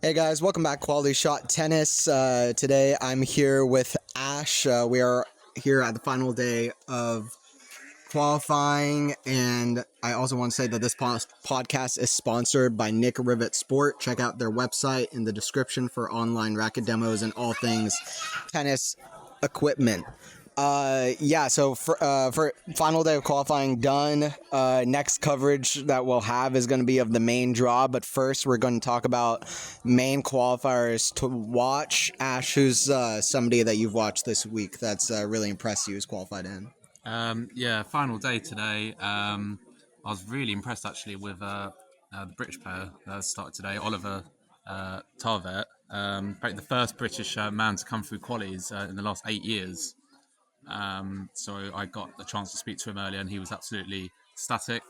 Hey guys, welcome back. Quality Shot Tennis. Today I'm here with Ash. We are here at the final day of qualifying, and I also want to say that this podcast is sponsored by Nick Rivet Sport. Check out their website in the description for online racket demos and all things tennis equipment. So for final day of qualifying done, next coverage that we'll have is going to be of the main draw, but first we're going to talk about main qualifiers to watch. Ash, who's somebody that you've watched this week that's really impressed you, who's qualified in? Final day today. I was really impressed actually with the British player that started today, Oliver Tarvet. Probably the first British man to come through qualies in the last 8 years. So I got the chance to speak to him earlier, and he was absolutely ecstatic.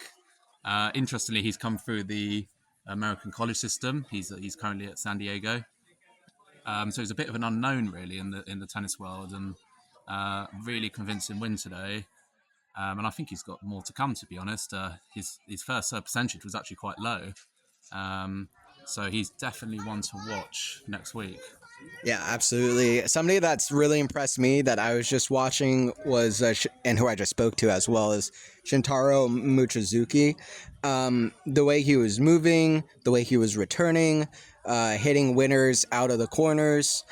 Interestingly, he's come through the American college system. He's currently at San Diego. So he's a bit of an unknown really in the tennis world, and really convincing win today. And I think he's got more to come, to be honest. His first serve percentage was actually quite low. So he's definitely one to watch next week. Yeah, absolutely. Somebody that's really impressed me that I was just watching was, and who I just spoke to as well, is Shintaro Mochizuki. The way he was moving, the way he was returning, hitting winners out of the corners.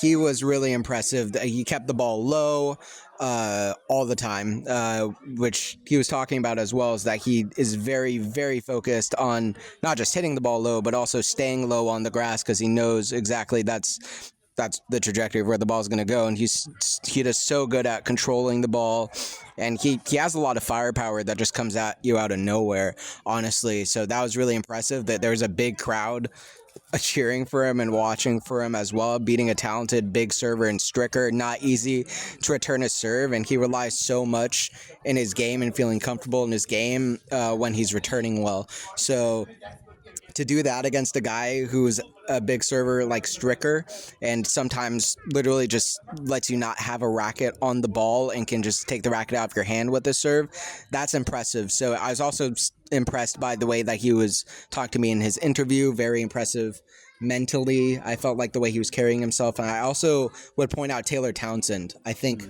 He was really impressive. He kept the ball low all the time, which he was talking about as well, is that he is very, very focused on not just hitting the ball low, but also staying low on the grass, because he knows exactly that's the trajectory of where the ball is going to go, and he does so good at controlling the ball, and he has a lot of firepower that just comes at you out of nowhere, honestly. So that was really impressive. That there was a big crowd cheering for him and watching for him as well, beating a talented big server in Stricker. Not easy to return a serve, and he relies so much in his game and feeling comfortable in his game when he's returning well. So to do that against a guy who's a big server like Stricker, and sometimes literally just lets you not have a racket on the ball and can just take the racket out of your hand with the serve, that's impressive. So I was also impressed by the way that he was talking to me in his interview. Very impressive mentally. I felt like the way he was carrying himself. And I also would point out Taylor Townsend. I think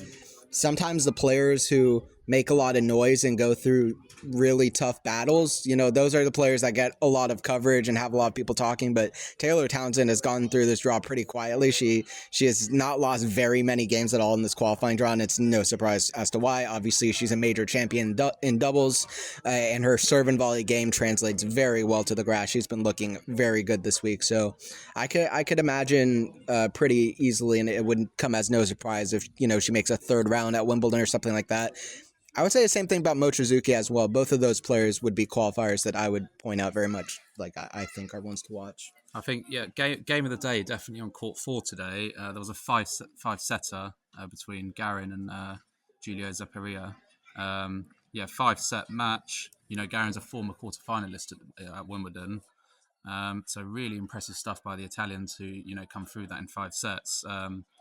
sometimes the players who make a lot of noise and go through really tough battles, those are the players that get a lot of coverage and have a lot of people talking. But Taylor Townsend has gone through this draw pretty quietly. She has not lost very many games at all in this qualifying draw, and it's no surprise as to why. Obviously, she's a major champion in doubles, and her serve and volley game translates very well to the grass. She's been looking very good this week, so I could imagine pretty easily, and it wouldn't come as no surprise if she makes a third round at Wimbledon or something like that. I would say the same thing about Mochizuki as well. Both of those players would be qualifiers that I would point out very much, like I think are ones to watch. I think, game of the day, definitely on court 4 today. There was a five-setter between Garin and Giulio Zapparia. 5-set match. Garin's a former quarter-finalist at Wimbledon. So really impressive stuff by the Italians who, come through that in 5 sets.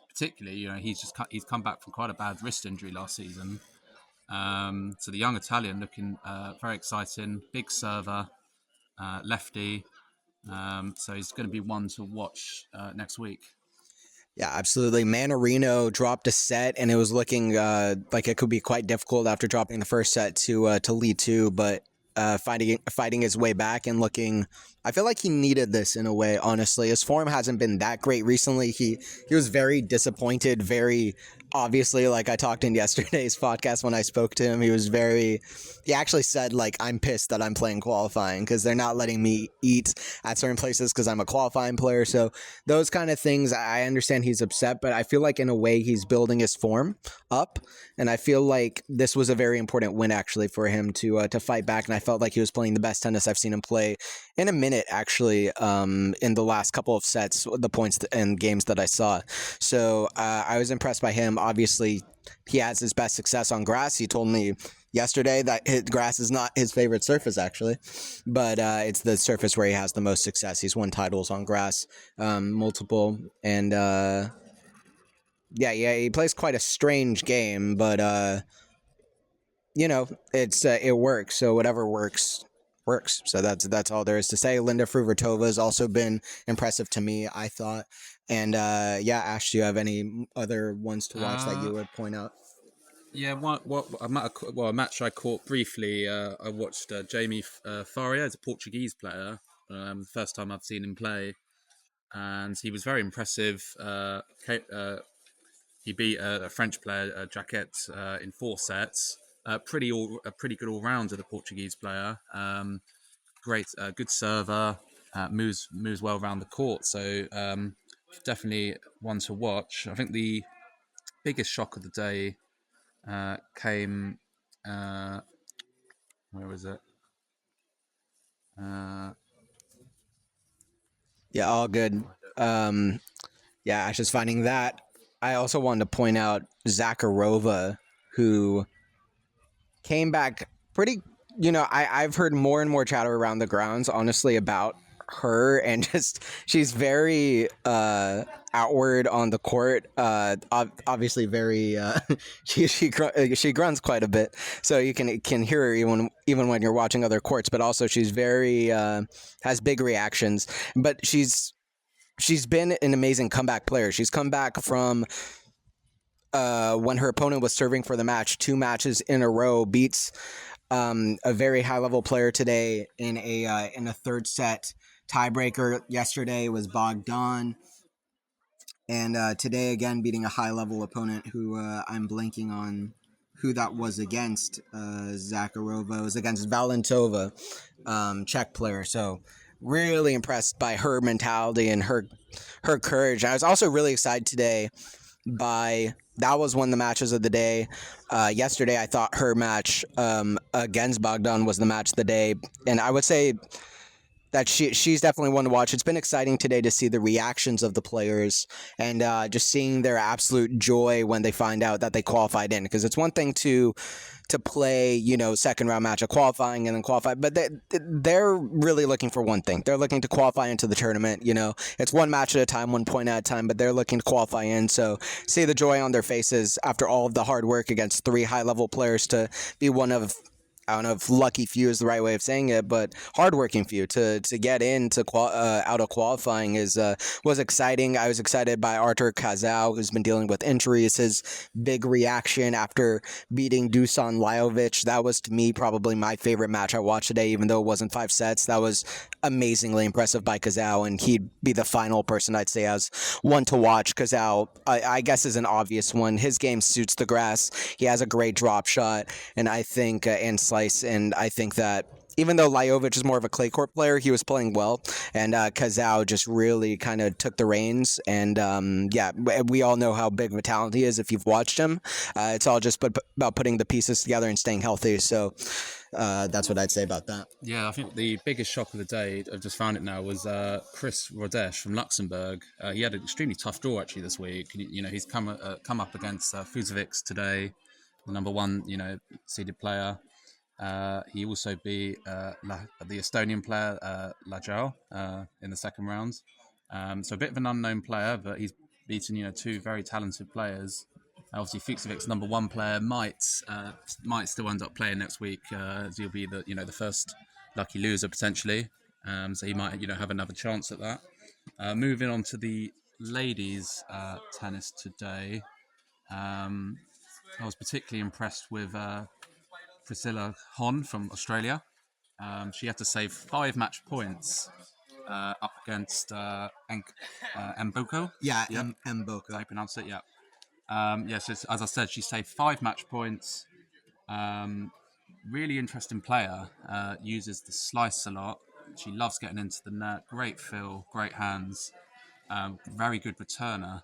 Particularly, he's come back from quite a bad wrist injury last season. So the young Italian looking very exciting, big server, lefty. So he's going to be one to watch next week. Yeah, absolutely. Manarino dropped a set, and it was looking like it could be quite difficult after dropping the first set to lead 2, but fighting his way back and looking. I feel like he needed this in a way, honestly. His form hasn't been that great recently. He was very disappointed, very obviously, like I talked in yesterday's podcast when I spoke to him. He actually said, like, I'm pissed that I'm playing qualifying because they're not letting me eat at certain places because I'm a qualifying player. So those kind of things, I understand he's upset, but I feel like in a way he's building his form up. And I feel like this was a very important win actually for him to fight back. And I felt like he was playing the best tennis I've seen him play in a minute, actually, in the last couple of sets, the points and games that I saw. So I was impressed by him. Obviously, he has his best success on grass. He told me yesterday that grass is not his favorite surface, actually, but it's the surface where he has the most success. He's won titles on grass, multiple, and he plays quite a strange game, but it works. So whatever works works. So that's all there is to say. Linda Fruvertova has also been impressive to me, I thought. And yeah, Ash, do you have any other ones to watch that you would point out? Yeah, a match I caught briefly. I watched Jamie Faria, as a Portuguese player. First time I've seen him play, and he was very impressive. He beat a French player, Jacquet, in 4 sets. A pretty good all rounder, the Portuguese player. Great, good server. Moves well around the court. So definitely one to watch. I think the biggest shock of the day came. Where was it? Uh, Yeah, all good. Yeah, Ash is finding that. I also wanted to point out Zakharova, who came back pretty. I've heard more and more chatter around the grounds, honestly, about her, and just she's very outward on the court. Obviously, very she grunts quite a bit, so you can hear her even when you're watching other courts. But also, she's very has big reactions. But she's been an amazing comeback player. She's come back from when her opponent was serving for the match, 2 matches in a row, beats a very high level player today in a third set tiebreaker. Yesterday was Bogdan, and today again beating a high level opponent who I'm blanking on who that was against. Zakharova was against Valentova, Czech player. So really impressed by her mentality and her courage. I was also really excited today by that was one of the matches of the day. Yesterday, I thought her match against Bogdan was the match of the day, and I would say that she's definitely one to watch. It's been exciting today to see the reactions of the players and just seeing their absolute joy when they find out that they qualified in. Because it's one thing to play, second round match of qualifying and then qualify, but they're really looking for one thing. They're looking to qualify into the tournament. It's one match at a time, one point at a time, but they're looking to qualify in. So see the joy on their faces after all of the hard work against 3 high level players to be one of, I don't know if lucky few is the right way of saying it, but hardworking few to get into out of qualifying was exciting. I was excited by Artur Kazal, who's been dealing with injuries. His big reaction after beating Dusan Lajovic, that was to me probably my favorite match I watched today, even though it wasn't 5 sets. That was amazingly impressive by Kazal, and he'd be the final person I'd say as one to watch. Kazal, I guess, is an obvious one. His game suits the grass. He has a great drop shot, and I think and slice, and I think that even though Lajovic is more of a clay court player, he was playing well, and Kazao just really kind of took the reins. And yeah, we all know how big of a talent he is if you've watched him. It's all just about putting the pieces together and staying healthy. So that's what I'd say about that. Yeah, I think the biggest shock of the day, I've just found it now, was Chris Rodesh from Luxembourg. He had an extremely tough draw actually this week. He's come up against Fuzovic today, the number 1 seeded player. He also beat the Estonian player Lajau in the second round. So a bit of an unknown player, but he's beaten 2 very talented players. Obviously, Fuxovic's number 1 player might still end up playing next week, as he'll be the first lucky loser potentially. So he might have another chance at that. Moving on to the ladies' tennis today, I was particularly impressed with Priscilla Hon from Australia. She had to save 5 match points up against Mboko. Yeah, Yep. Mboko. How you pronounce it? Yeah. So as I said, she saved 5 match points. Really interesting player. Uses the slice a lot. She loves getting into the net. Great feel, great hands. Very good returner.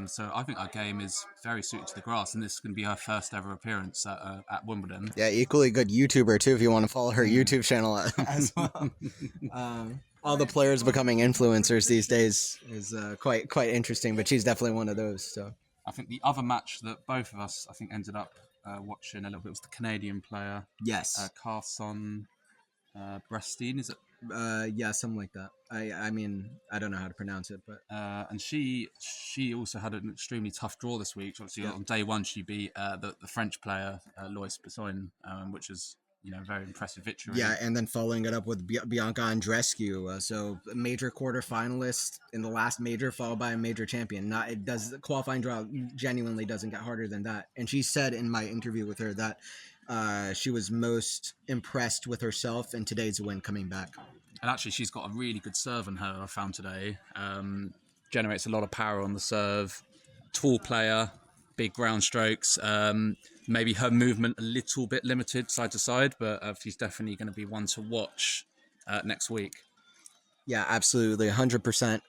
So I think our game is very suited to the grass, and this is going to be her first ever appearance at Wimbledon. Yeah, equally good YouTuber too. If you want to follow her YouTube channel as well. All the players becoming influencers these days is quite interesting, but she's definitely one of those. So I think the other match that both of us ended up watching a little bit was the Canadian player. yes, Carson Brestine, is it? Yeah, something like that. I mean, I don't know how to pronounce it, but And she also had an extremely tough draw this week. Obviously, on day 1 she beat the French player Lois Besson, which is very impressive victory. Yeah, and then following it up with Bianca Andreescu, so a major quarterfinalist in the last major, followed by a major champion. Not it does qualifying draw genuinely doesn't get harder than that. And she said in my interview with her that she was most impressed with herself in today's win coming back. And actually, she's got a really good serve in her, I found today. Generates a lot of power on the serve. Tall player, big ground strokes. Maybe her movement a little bit limited side to side, but she's definitely going to be one to watch next week. Yeah, absolutely, 100%.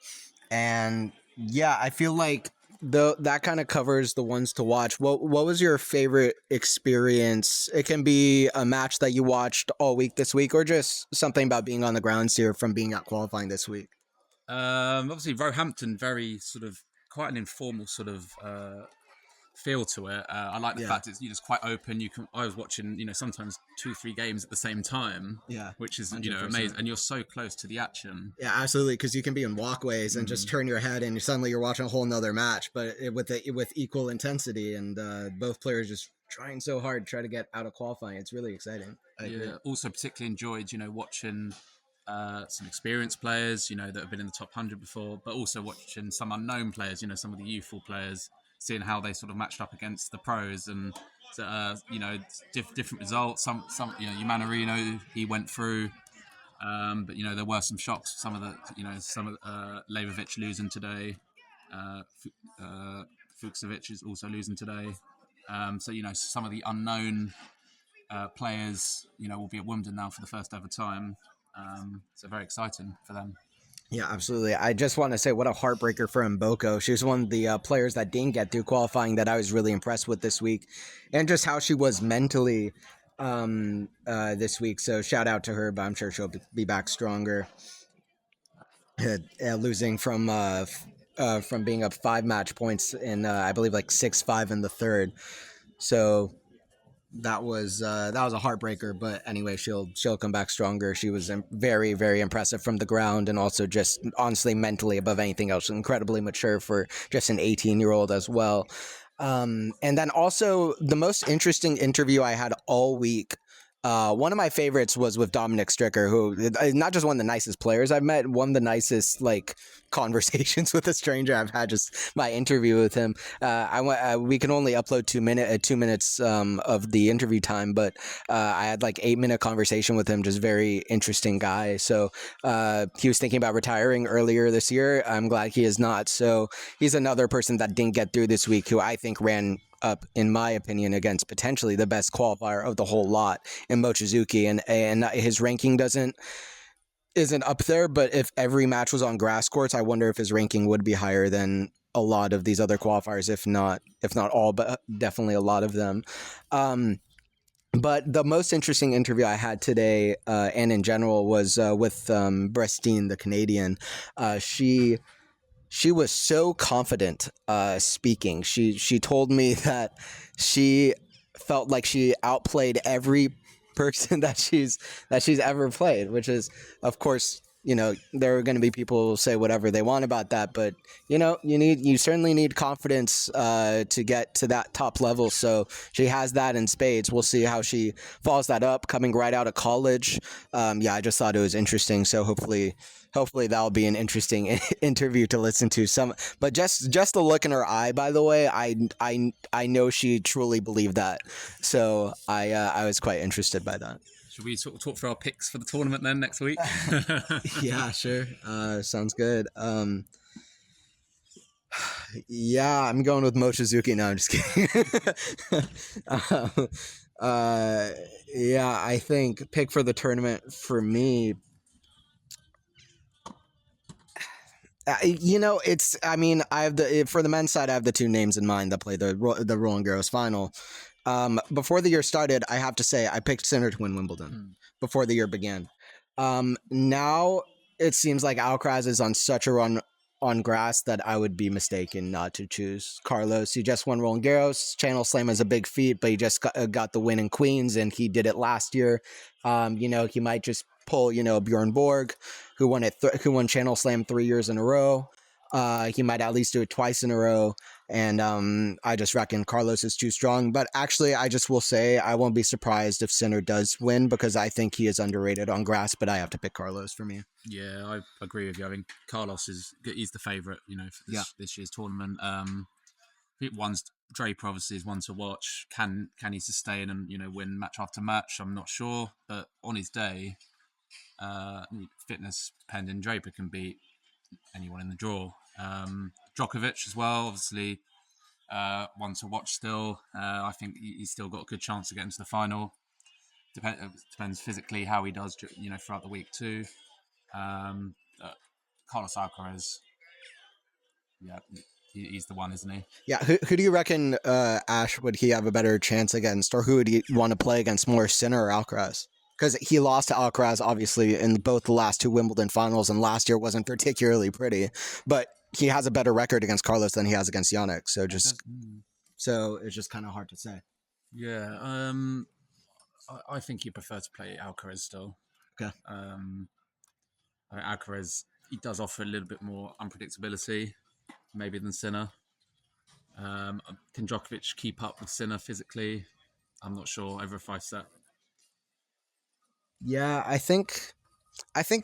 And yeah, I feel like that kind of covers the ones to watch. What was your favorite experience? It can be a match that you watched all week this week, or just something about being on the grounds here from being at qualifying this week. Obviously, Roehampton, very sort of quite an informal sort of feel to it. I like the fact it's just quite open. I was watching sometimes 2-3 games at the same time. Yeah, which is 100%. amazing, and you're so close to the action. Yeah, absolutely, because you can be in walkways and just turn your head and suddenly you're watching a whole nother match, but with equal intensity, and both players just trying so hard to try to get out of qualifying. It's really exciting. I agree. Also particularly enjoyed watching some experienced players that have been in the top 100 before, but also watching some unknown players, some of the youthful players, seeing how they sort of matched up against the pros, and different results. Some Manarino, he went through, but there were some shocks. Some of Levovic losing today, Fuchsovic is also losing today. So some of the unknown players will be at Wimbledon now for the first ever time. So very exciting for them. Yeah, absolutely. I just want to say what a heartbreaker for Mboko. She was one of the players that didn't get through qualifying that I was really impressed with this week, and just how she was mentally this week. So shout out to her, but I'm sure she'll be back stronger. Losing from being up 5 match points in I believe like 6-5 in the third. So that was a heartbreaker, but anyway, she'll come back stronger. She was very, very impressive from the ground, and also just honestly mentally above anything else, incredibly mature for just an 18-year-old as well. And then also the most interesting interview I had all week. One of my favorites was with Dominic Stricker, who is not just one of the nicest players I've met, one of the nicest conversations with a stranger I've had. Just my interview with him. We can only upload 2 minutes of the interview time, but I had 8-minute conversation with him. Just very interesting guy. So he was thinking about retiring earlier this year. I'm glad he is not. So he's another person that didn't get through this week, who I think ran up, in my opinion, against potentially the best qualifier of the whole lot in Mochizuki, and his ranking isn't up there, but if every match was on grass courts, I wonder if his ranking would be higher than a lot of these other qualifiers, if not all, but definitely a lot of them. But the most interesting interview I had today, and in general, was with Brestine, the Canadian. She was so confident speaking. She told me that she felt like she outplayed every person that she's ever played, which is, of course, there are going to be people who say whatever they want about that, but you certainly need confidence to get to that top level. So she has that in spades. We'll see how she follows that up coming right out of college. I just thought it was interesting. So hopefully that'll be an interesting interview to listen to. But just the look in her eye, by the way, I know she truly believed that. So I was quite interested by that. Should we talk for our picks for the tournament then next week? Yeah, sure. Sounds good. Yeah, I'm going with Mochizuki. No, I'm just kidding. Yeah, I think pick for the tournament for me. I have for the men's side, I have the 2 names in mind that play the Roland Garros final. Before the year started, I have to say I picked Sinner to win Wimbledon before the year began. Now it seems like Alcaraz is on such a run on grass that I would be mistaken not to choose Carlos. He just won Roland Garros. Channel Slam is a big feat, but he just got the win in Queens, and he did it last year. He might just pull, Bjorn Borg, who won Channel Slam 3 years in a row. He might at least do it twice in a row. And I just reckon Carlos is too strong. But actually, I just will say I won't be surprised if Sinner does win because I think he is underrated on grass, but I have to pick Carlos for me. Yeah, I agree with you. I mean, Carlos he's the favourite, for this year's tournament. One's Draper obviously is one to watch. Can he sustain and win match after match? I'm not sure, but on his day, fitness pending, Draper can beat anyone in the draw. Djokovic as well, obviously, one to watch still. I think he's still got a good chance to get into the final. Depends physically how he does, throughout the week too. Carlos Alcaraz, yeah, he's the one, isn't he? Yeah, who do you reckon, Ash, would he have a better chance against, or who would he want to play against more, Sinner or Alcaraz? Because he lost to Alcaraz, obviously, in both the last two Wimbledon finals, and last year wasn't particularly pretty. But he has a better record against Carlos than he has against Yannick. So it's just kind of hard to say. Yeah, I think you prefer to play Alcaraz still. Okay. I think Alcaraz, he does offer a little bit more unpredictability, maybe than Sinner. Can Djokovic keep up with Sinner physically? I'm not sure over a 5-set. Yeah, I think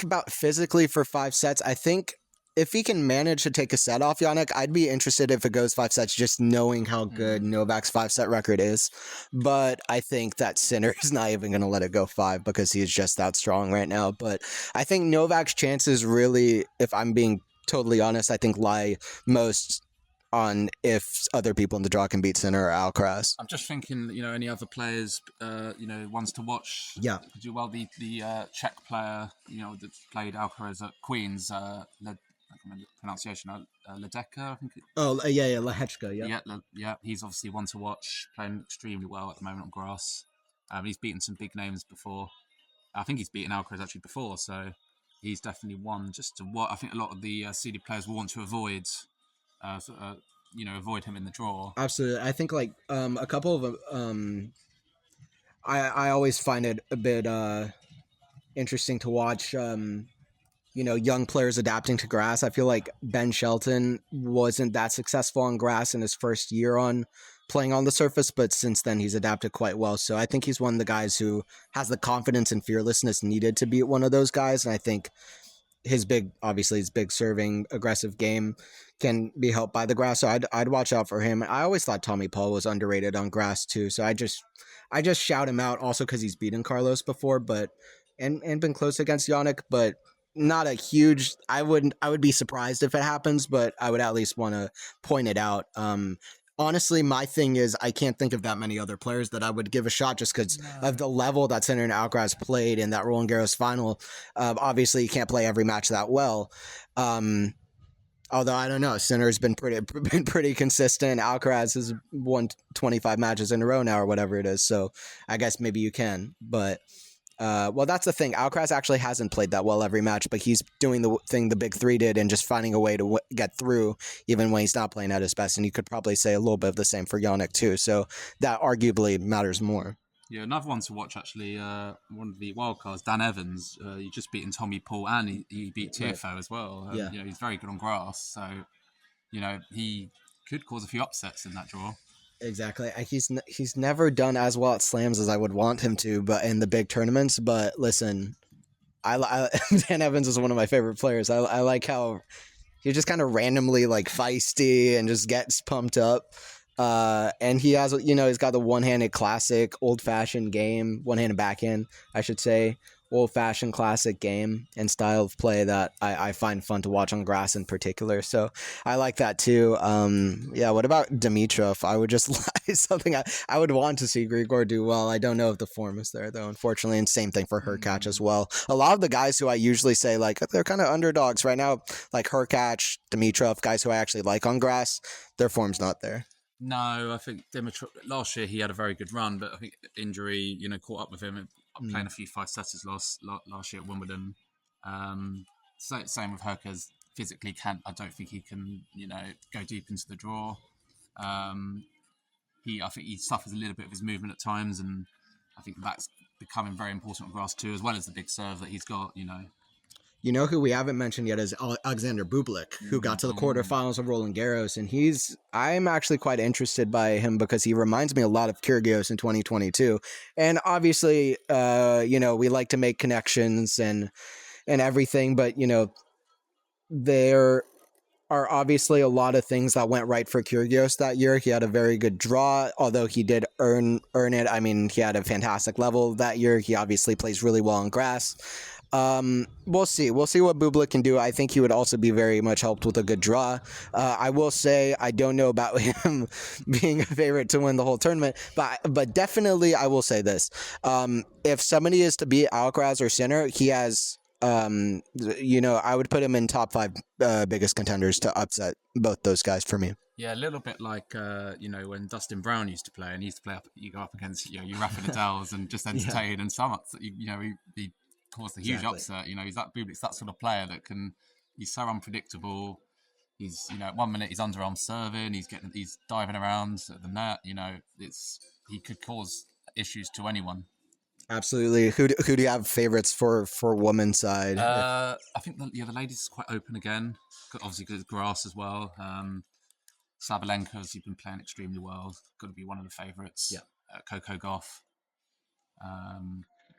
about physically for 5 sets. I think if he can manage to take a set off Yannick, I'd be interested if it goes 5 sets, just knowing how good Novak's 5-set record is. But I think that Sinner is not even going to let it go 5 because he's just that strong right now. But I think Novak's chances really, if I'm being totally honest, I think lie most on if other people in the draw can beat Sinner or Alcaraz. I'm just thinking, any other players, ones to watch. Yeah. Do well. The Czech player, that played Alcaraz at Queens, I can't remember the pronunciation, Ledecker, I think. Yeah, Lehechka, yeah. Yeah, he's obviously one to watch, playing extremely well at the moment on grass. He's beaten some big names before. I think he's beaten Alcaraz actually before, so he's definitely one just to what I think a lot of the seeded players will want to avoid. Avoid him in the draw. Absolutely. I think like a couple of I always find it a bit interesting to watch young players adapting to grass. I feel like Ben Shelton wasn't that successful on grass in his first year on playing on the surface, but since then he's adapted quite well. So I think he's one of the guys who has the confidence and fearlessness needed to beat one of those guys, and I think his big serving aggressive game can be helped by the grass. So I'd watch out for him. I always thought Tommy Paul was underrated on grass too. So I just shout him out also because he's beaten Carlos before, but and been close against Yannick, but not a huge. I would be surprised if it happens, but I would at least want to point it out. Honestly, my thing is I can't think of that many other players that I would give a shot just because of the level that Sinner and Alcaraz played in that Roland Garros final. Obviously, you can't play every match that well. Although I don't know, Sinner's been pretty consistent. Alcaraz has won 25 matches in a row now, or whatever it is. So I guess maybe you can, but. Well, that's the thing. Alcaraz actually hasn't played that well every match, but he's doing the thing the big three did and just finding a way to get through even when he's not playing at his best. And you could probably say a little bit of the same for Yannick too. So that arguably matters more. Yeah, another one to watch actually. One of the wildcards, Dan Evans. He just beaten Tommy Paul and he beat Tiafoe as well. Yeah. He's very good on grass, so he could cause a few upsets in that draw. Exactly. He's never done as well at slams as I would want him to, but in the big tournaments. But listen, I Dan Evans is one of my favorite players. I like how he just kind of randomly like feisty and just gets pumped up. And he has, he's got the one-handed classic old-fashioned game, one-handed backhand, I should say, old-fashioned classic game and style of play that I find fun to watch on grass in particular. So I like that too. Yeah, what about Dimitrov? I would just something I would want to see Grigor do well. I don't know if the form is there though, unfortunately, and same thing for Hurkacz as well. A lot of the guys who I usually say like they're kind of underdogs right now, like Hurkacz, Dimitrov, guys who I actually like on grass, their form's not there. No, I think Dimitrov last year he had a very good run, but I think injury, caught up with him. Playing a few 5-setters last year at Wimbledon. Same with Hurkacz. Physically, I don't think he can, go deep into the draw. I think he suffers a little bit of his movement at times, and I think that's becoming very important on grass too, as well as the big serve that he's got. You know who we haven't mentioned yet is Alexander Bublik, who got to the quarterfinals of Roland Garros, and I'm actually quite interested by him because he reminds me a lot of Kyrgios in 2022. And obviously, we like to make connections and everything, but there are obviously a lot of things that went right for Kyrgios that year. He had a very good draw, although he did earn it. I mean, he had a fantastic level that year. He obviously plays really well on grass. We'll see. We'll see what Bublik can do. I think he would also be very much helped with a good draw. I will say I don't know about him being a favorite to win the whole tournament, but definitely I will say this. If somebody is to beat Alcaraz or Sinner, he has I would put him in top 5 biggest contenders to upset both those guys for me. Yeah, a little bit like when Dustin Brown used to play, and he used to play up. You go up against your Rafa Nadals and just entertain, and some he caused a huge upset. He's Bublik's that sort of player that he's so unpredictable. He's at 1 minute he's underarm serving, he's diving around at the net. He could cause issues to anyone. Absolutely. Who do you have favorites for women's side? I think the ladies is quite open again. Obviously, good grass as well. Sabalenka's been playing extremely well. Got to be one of the favourites. Yeah. Coco Gauff.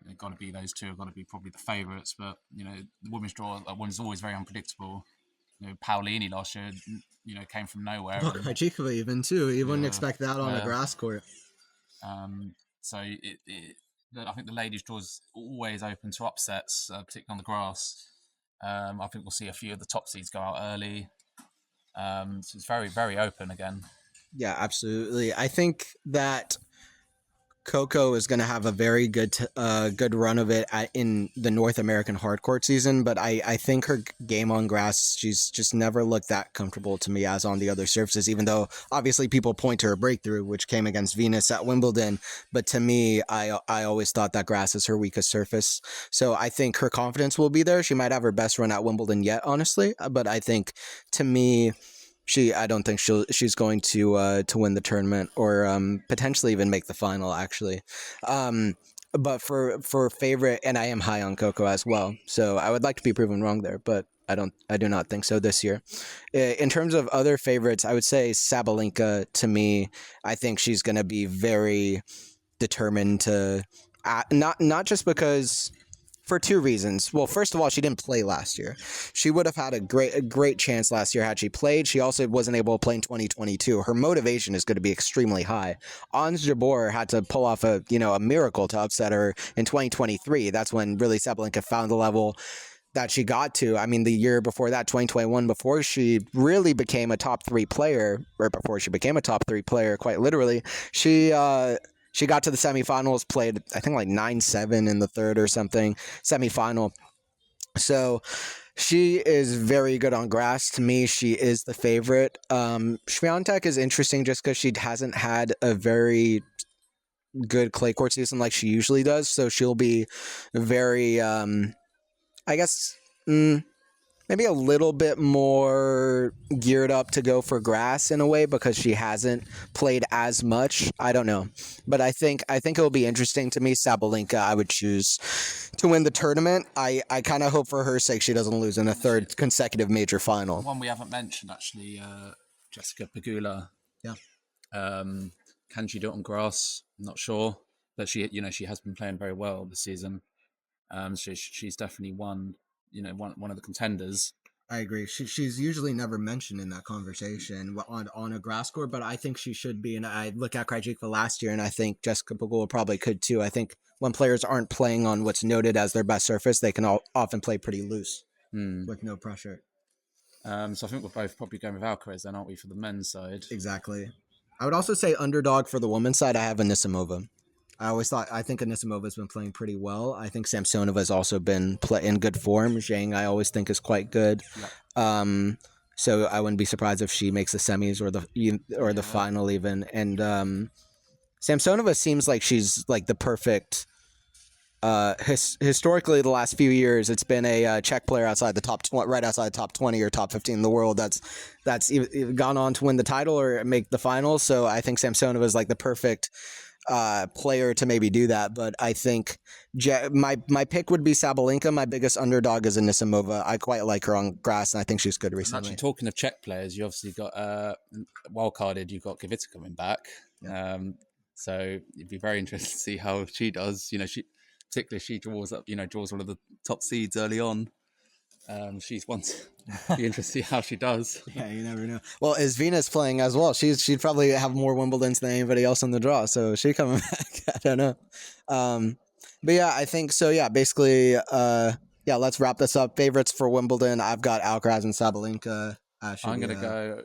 They've got to be those two. Have got to be probably the favourites. But the women's draw, women's always very unpredictable. Paolini last year, came from nowhere. Well, Krejcikova even too. You wouldn't expect that on a grass court. So I think the ladies' draw is always open to upsets, particularly on the grass. I think we'll see a few of the top seeds go out early. So it's very, very open again. Yeah, absolutely. I think that Coco is going to have a very good run of it in the North American hardcourt season, but I think her game on grass, she's just never looked that comfortable to me as on the other surfaces, even though obviously people point to her breakthrough, which came against Venus at Wimbledon. But to me, I always thought that grass is her weakest surface. So I think her confidence will be there. She might have her best run at Wimbledon yet, honestly, but I think to me, I don't think she's going to win the tournament or potentially even make the final, actually. But for favorite, and I am high on Coco as well, so I would like to be proven wrong there, but I do not think so this year. In terms of other favorites, I would say Sabalenka. To me, I think she's going to be very determined to not just because. For 2 reasons. Well, first of all, she didn't play last year. She would have had a great chance last year had she played. She also wasn't able to play in 2022. Her motivation is going to be extremely high. Ons Jabeur had to pull off a miracle to upset her in 2023. That's when really Sabalenka found the level that she got to. I mean, the year before that, 2021, before she really became a top 3 player, or before she became a top 3 player, quite literally, she got to the semifinals, played, I think, like 9-7 in the third or something, semifinal. So she is very good on grass. To me, she is the favorite. Swiatek is interesting just because she hasn't had a very good clay court season like she usually does. So she'll be very, I guess... maybe a little bit more geared up to go for grass in a way because she hasn't played as much. I don't know. But I think it will be interesting to me. Sabalenka, I would choose to win the tournament. I kind of hope for her sake she doesn't lose in a third consecutive major final. One we haven't mentioned, actually, Jessica Pegula. Yeah. Can she do it on grass? I'm not sure. But she has been playing very well this season. She's definitely one of the contenders. I agree. She's usually never mentioned in that conversation on a grass court, but I think she should be. And I look at Krejcikova last year, and I think Jessica Pegula probably could too. I think when players aren't playing on what's noted as their best surface, they can often play pretty loose with no pressure. So I think we're both probably going with Alcaraz then, aren't we, for the men's side? Exactly. I would also say underdog for the women's side. I have Anisimova. I think Anisimova's been playing pretty well. I think Samsonova's also been in good form. Zhang, I always think, is quite good. Yeah. So I wouldn't be surprised if she makes the semis or the final even. And Samsonova seems like she's like the perfect. Historically, the last few years, it's been a Czech player outside the top 20, right outside the top 20 or top 15 in the world that's gone on to win the title or make the finals. So I think Samsonova is like the perfect player to maybe do that. But I think my pick would be Sabalenka. My biggest underdog is Anisimova. I quite like her on grass, and I think she's good And recently. actually, talking of Czech players, you obviously got wild carded. You've got Kvitta coming back, so it'd be very interesting to see how she does. She particularly she draws one of the top seeds early on. She's one to be interested to see how she does. Yeah, you never know. Well, is Venus playing as well? She'd probably have more Wimbledons than anybody else in the draw. So she coming back. I don't know. But yeah, I think so. Yeah, basically, yeah. Let's wrap this up. Favorites for Wimbledon. I've got Alcaraz and Sabalenka. I'm gonna go.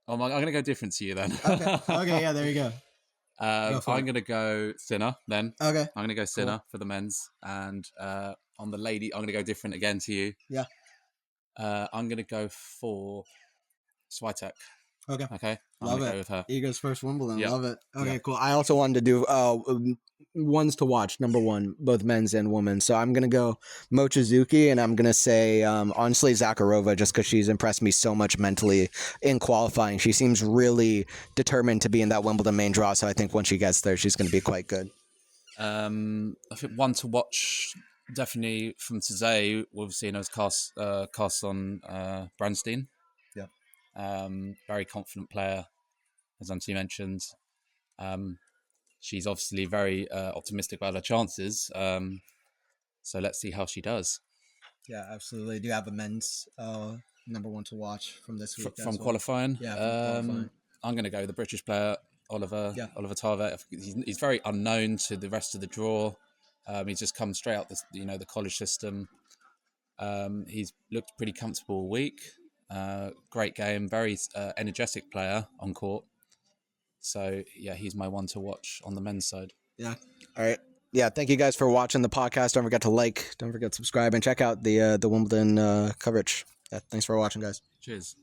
I'm gonna go different to you then. Okay. Okay. Yeah. There you go. I'm gonna go Sinner then. Okay. I'm gonna go Sinner for the men's, and on the lady, I'm gonna go different again to you. Yeah. I'm gonna go for Swiatek. Okay. Okay. Love gonna it. go with her. Ego's first Wimbledon. Yeah. Love it. Okay, Yeah. cool. I also wanted to do ones to watch. Number one, both men's and women's. So I'm gonna go Mochizuki, and I'm gonna say honestly Zakharova, just because she's impressed me so much mentally in qualifying. She seems really determined to be in that Wimbledon main draw. So I think when she gets there, she's gonna be quite good. I think one to watch definitely from today. We've seen as Carson Brandstein. Yeah. Very confident player, as Anthony mentioned. She's obviously very optimistic about her chances. So let's see how she does. Yeah, absolutely. Do you have a men's number one to watch from this week? From qualifying? Yeah, from qualifying. I'm going to go the British player, Oliver Tarvet. He's very unknown to the rest of the draw. He's just come straight out the college system. He's looked pretty comfortable all week. Great game, very energetic player on court. So yeah, he's my one to watch on the men's side. Yeah. All right. Yeah. Thank you guys for watching the podcast. Don't forget to like, don't forget to subscribe, and check out the Wimbledon coverage. Yeah. Thanks for watching, guys. Cheers.